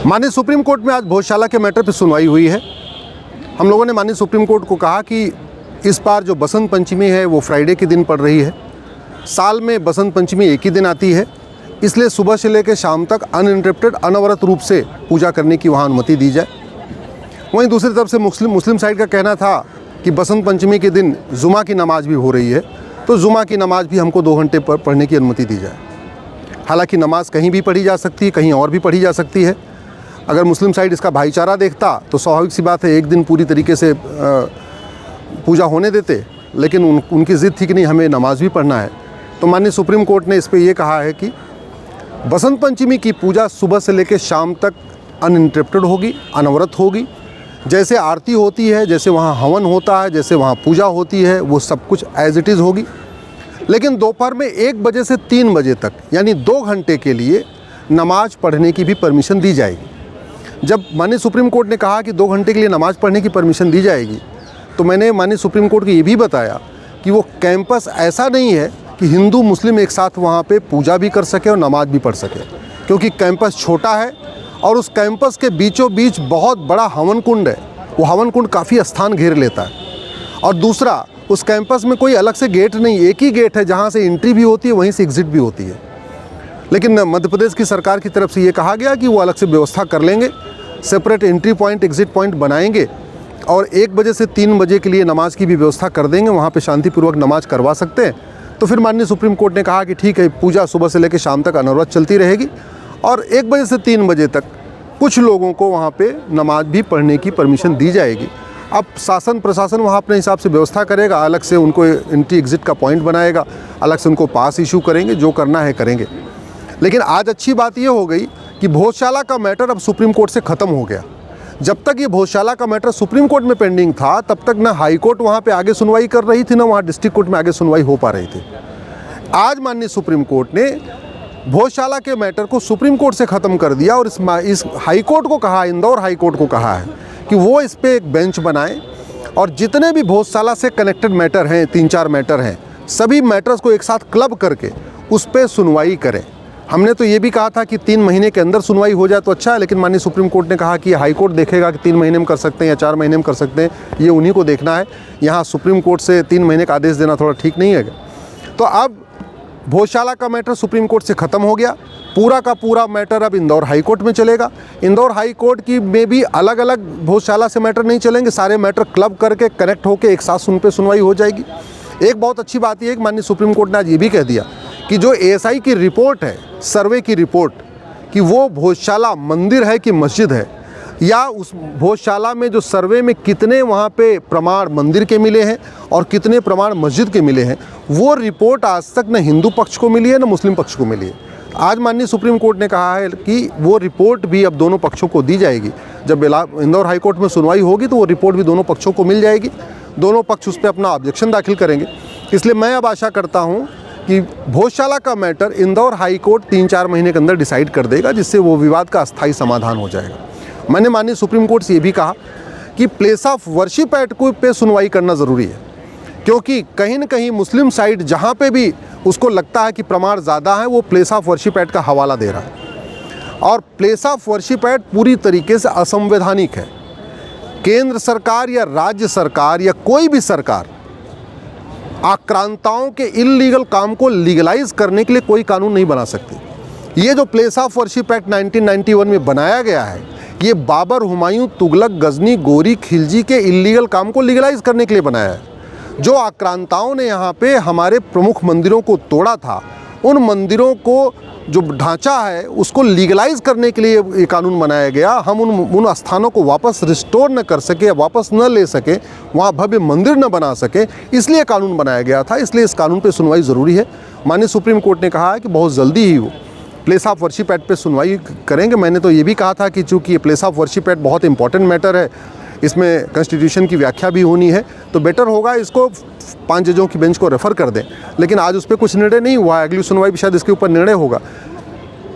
माननीय supreme court में आज भोजशाला के मैटर पर सुनवाई हुई है। हम लोगों ने माननीय सुप्रीम कोर्ट को कहा कि इस बार जो बसंत पंचमी है वो फ्राइडे के दिन पड़ रही है। साल में बसंत पंचमी एक ही दिन आती है, इसलिए सुबह से लेकर शाम तक अनइंटरप्टेड अनवरत रूप से पूजा करने की वहाँ अनुमति दी जाए। वहीं दूसरी तरफ से मुस्लिम साइड का कहना था कि बसंत पंचमी के दिन जुमा की नमाज़ भी हो रही है, तो जुमा की नमाज़ भी हमको 2 घंटे पर पढ़ने की अनुमति दी जाए। हालांकि नमाज़ कहीं भी पढ़ी जा सकती है, कहीं और भी पढ़ी जा सकती है। अगर मुस्लिम साइड इसका भाईचारा देखता तो स्वाभाविक सी बात है एक दिन पूरी तरीके से पूजा होने देते, लेकिन उनकी ज़िद थी कि नहीं हमें नमाज़ भी पढ़ना है। तो माननीय सुप्रीम कोर्ट ने इस पर यह कहा है कि बसंत पंचमी की पूजा सुबह से लेकर शाम तक अनइंटरप्टेड होगी, अनवरत होगी। जैसे आरती होती है, जैसे वहाँ हवन होता है, जैसे वहाँ पूजा होती है, वो सब कुछ एज इट इज़ होगी। लेकिन दोपहर में 1 बजे से 3 बजे तक यानी 2 घंटे के लिए नमाज़ पढ़ने की भी परमिशन दी जाएगी। जब माननीय सुप्रीम कोर्ट ने कहा कि 2 घंटे के लिए नमाज़ पढ़ने की परमिशन दी जाएगी, तो मैंने माननीय सुप्रीम कोर्ट को ये भी बताया कि वो कैंपस ऐसा नहीं है कि हिंदू मुस्लिम एक साथ वहाँ पे पूजा भी कर सके और नमाज़ भी पढ़ सके, क्योंकि कैंपस छोटा है और उस कैंपस के बीचों बीच बहुत बड़ा हवन कुंड है। वो हवन कुंड काफ़ी स्थान घेर लेता है। और दूसरा, उस कैंपस में कोई अलग से गेट नहीं, एक ही गेट है जहाँ से एंट्री भी होती है, वहीं से एग्ज़िट भी होती है। लेकिन मध्य प्रदेश की सरकार की तरफ से ये कहा गया कि वो अलग से व्यवस्था कर लेंगे, separate entry point exit point बनाएंगे और 1 बजे से 3 बजे के लिए नमाज़ की भी व्यवस्था कर देंगे, वहाँ पे शांतिपूर्वक नमाज़ करवा सकते हैं। तो फिर माननीय सुप्रीम कोर्ट ने कहा कि ठीक है, पूजा सुबह से लेकर शाम तक अनवरत चलती रहेगी और 1 बजे से 3 बजे तक कुछ लोगों को वहाँ पे नमाज़ भी पढ़ने की परमिशन दी जाएगी। अब शासन प्रशासन वहाँ अपने हिसाब से व्यवस्था करेगा, अलग से उनको एंट्री एग्ज़िट का पॉइंट बनाएगा, अलग से उनको पास इशू करेंगे, जो करना है करेंगे। लेकिन आज अच्छी बात ये हो गई कि भोजशाला का मैटर अब सुप्रीम कोर्ट से ख़त्म हो गया। जब तक ये भोजशाला का मैटर सुप्रीम कोर्ट में पेंडिंग था, तब तक ना हाई कोर्ट वहाँ पे आगे सुनवाई कर रही थी, ना वहाँ डिस्ट्रिक्ट कोर्ट में आगे सुनवाई हो पा रही थी। आज माननीय सुप्रीम कोर्ट ने भोजशाला के मैटर को सुप्रीम कोर्ट से ख़त्म कर दिया और इस हाई कोर्ट को कहा, इंदौर हाई कोर्ट को कहा है कि वो इस पर एक बेंच बनाए और जितने भी भोजशाला से कनेक्टेड मैटर हैं, 3-4 मैटर हैं, सभी मैटर्स को एक साथ क्लब करके उस पर सुनवाई करें। हमने तो ये भी कहा था कि 3 महीने के अंदर सुनवाई हो जाए तो अच्छा है, लेकिन माननीय सुप्रीम कोर्ट ने कहा कि हाई कोर्ट देखेगा कि 3 महीने में कर सकते हैं या 4 महीने में कर सकते हैं, ये उन्हीं को देखना है। यहाँ सुप्रीम कोर्ट से 3 महीने का आदेश देना थोड़ा ठीक नहीं है। तो अब भोजशाला का मैटर सुप्रीम कोर्ट से ख़त्म हो गया, पूरा का पूरा मैटर अब इंदौर हाई कोर्ट में चलेगा। इंदौर हाई कोर्ट की में भी अलग अलग भोजशाला से मैटर नहीं चलेंगे, सारे मैटर क्लब करके कनेक्ट होकर एक साथ उन पर सुनवाई हो जाएगी। एक बहुत अच्छी बात यह है कि माननीय सुप्रीम कोर्ट ने आज ये भी कह दिया कि जो ASI की रिपोर्ट है, सर्वे की रिपोर्ट, कि वो भोजशाला मंदिर है कि मस्जिद है, या उस भोजशाला में जो सर्वे में कितने वहाँ पे प्रमाण मंदिर के मिले हैं और कितने प्रमाण मस्जिद के मिले हैं, वो रिपोर्ट आज तक न हिंदू पक्ष को मिली है न मुस्लिम पक्ष को मिली है। आज माननीय सुप्रीम कोर्ट ने कहा है कि वो रिपोर्ट भी अब दोनों पक्षों को दी जाएगी। जब इंदौर हाई कोर्ट में सुनवाई होगी तो वो रिपोर्ट भी दोनों पक्षों को मिल जाएगी, दोनों पक्ष उस पर अपना ऑब्जेक्शन दाखिल करेंगे। इसलिए मैं अब आशा करता हूँ कि भोजशाला का मैटर इंदौर हाई कोर्ट 3-4 महीने के अंदर डिसाइड कर देगा, जिससे वो विवाद का अस्थायी समाधान हो जाएगा। मैंने माननीय सुप्रीम कोर्ट से ये भी कहा कि प्लेस ऑफ वर्शिप एक्ट को पे सुनवाई करना ज़रूरी है, क्योंकि कहीं न कहीं मुस्लिम साइड जहाँ पे भी उसको लगता है कि प्रमाण ज़्यादा है, वो प्लेस ऑफ वर्शिप एक्ट का हवाला दे रहा है। और प्लेस ऑफ वर्शिप एक्ट पूरी तरीके से असंवैधानिक है। केंद्र सरकार या राज्य सरकार या कोई भी सरकार आक्रांताओं के इल्लीगल काम को लीगलाइज करने के लिए कोई कानून नहीं बना सकती। ये जो प्लेस ऑफ वर्शिप एक्ट 1991 में बनाया गया है, ये बाबर, हुमायूं, तुगलक, गजनी, गोरी, खिलजी के इल्लीगल काम को लीगलाइज करने के लिए बनाया है। जो आक्रांताओं ने यहाँ पे हमारे प्रमुख मंदिरों को तोड़ा था, उन मंदिरों को जो ढांचा है उसको लीगलाइज करने के लिए ये कानून बनाया गया। हम उन स्थानों को वापस रिस्टोर न कर सके, वापस न ले सके, वहाँ भव्य मंदिर न बना सके, इसलिए कानून बनाया गया था। इसलिए इस कानून पे सुनवाई ज़रूरी है। माननीय सुप्रीम कोर्ट ने कहा है कि बहुत जल्दी ही वो प्लेस ऑफ वर्शिप एक्ट पे सुनवाई करेंगे। मैंने तो ये भी कहा था कि चूँकि ये प्लेस ऑफ वर्शिप एक्ट बहुत इंपॉर्टेंट मैटर है, इसमें कॉन्स्टिट्यूशन की व्याख्या भी होनी है, तो बेटर होगा इसको 5 जजों की बेंच को रेफ़र कर दें। लेकिन आज उस पर कुछ निर्णय नहीं हुआ है, अगली सुनवाई भी शायद इसके ऊपर निर्णय होगा।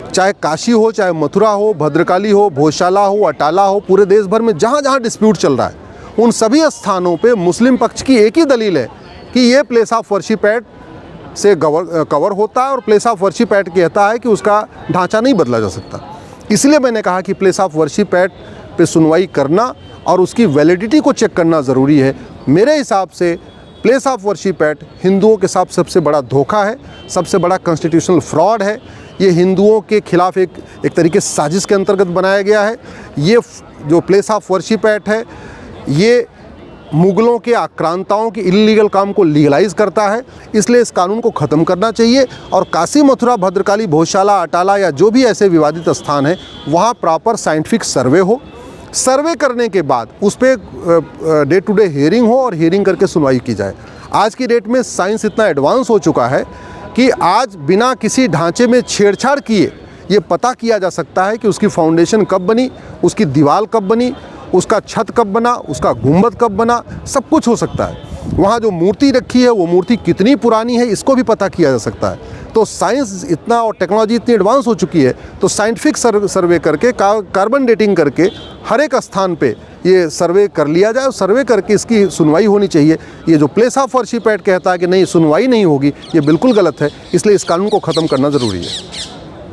चाहे काशी हो, चाहे मथुरा हो, भद्रकाली हो, भोजशाला हो, अटाला हो, पूरे देश भर में जहाँ जहाँ डिस्प्यूट चल रहा है, उन सभी स्थानों पे मुस्लिम पक्ष की एक ही दलील है कि ये प्लेस ऑफ वर्शिप एक्ट से कवर होता है और प्लेस ऑफ वर्शिप एक्ट कहता है कि उसका ढांचा नहीं बदला जा सकता। इसलिए मैंने कहा कि प्लेस ऑफ वर्शिप एक्ट पे सुनवाई करना और उसकी वैलिडिटी को चेक करना ज़रूरी है। मेरे हिसाब से प्लेस ऑफ वर्शिप एक्ट हिंदुओं के साथ सबसे बड़ा धोखा है, सबसे बड़ा कॉन्स्टिट्यूशनल फ्रॉड है। ये हिंदुओं के खिलाफ एक तरीके से साजिश के अंतर्गत बनाया गया है। ये जो प्लेस ऑफ वर्शिप एक्ट है ये मुगलों के आक्रांताओं की इलीगल काम को लीगलाइज करता है, इसलिए इस कानून को ख़त्म करना चाहिए। और काशी, मथुरा, भद्रकाली, भोजशाला, अटाला या जो भी ऐसे विवादित स्थान हैं वहाँ प्रॉपर साइंटिफिक सर्वे हो। सर्वे करने के बाद उस per day to day hearing हो और हियरिंग करके सुनवाई की जाए। आज की डेट में साइंस इतना एडवांस हो चुका है कि आज बिना किसी ढांचे में छेड़छाड़ किए ये पता किया जा सकता है कि उसकी फाउंडेशन कब बनी, उसकी दीवार कब बनी, उसका छत कब बना, उसका गुंबद कब बना, सब कुछ हो सकता है। वहाँ जो मूर्ति रखी है वो मूर्ति कितनी पुरानी है इसको भी पता किया जा सकता है। तो साइंस इतना और टेक्नोलॉजी इतनी एडवांस हो चुकी है, तो साइंटिफिक सर्वे करके कार्बन डेटिंग करके हर एक स्थान पे ये सर्वे कर लिया जाए और सर्वे करके इसकी सुनवाई होनी चाहिए। ये जो प्लेस ऑफ वर्शिप एक्ट कहता है कि नहीं सुनवाई नहीं होगी, ये बिल्कुल गलत है। इसलिए इस कानून को ख़त्म करना ज़रूरी है।